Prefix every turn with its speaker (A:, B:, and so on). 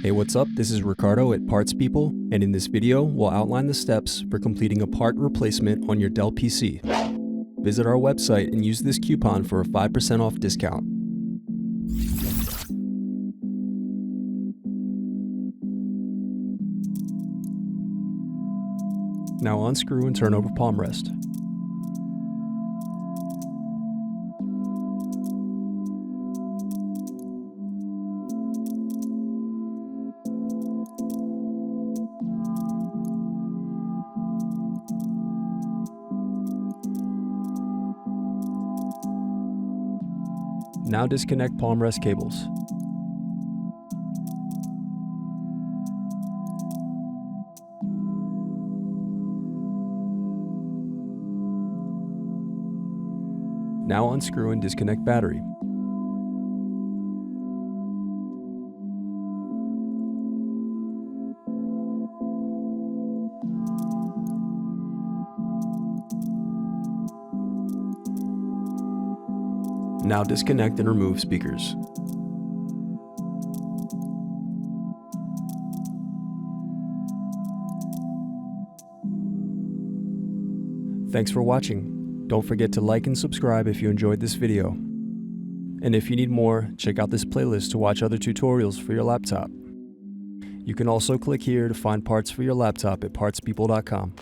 A: Hey, what's up? This is Ricardo at Parts People, and in this video, we'll outline the steps for completing a part replacement on your Dell PC. Visit our website and use this coupon for a 5% off discount. Now unscrew and turn over palm rest. Now disconnect palm rest cables. Now unscrew and disconnect battery. Now disconnect and remove speakers. Thanks for watching. Don't forget to like and subscribe if you enjoyed this video. And if you need more, check out this playlist to watch other tutorials for your laptop. You can also click here to find parts for your laptop at partspeople.com.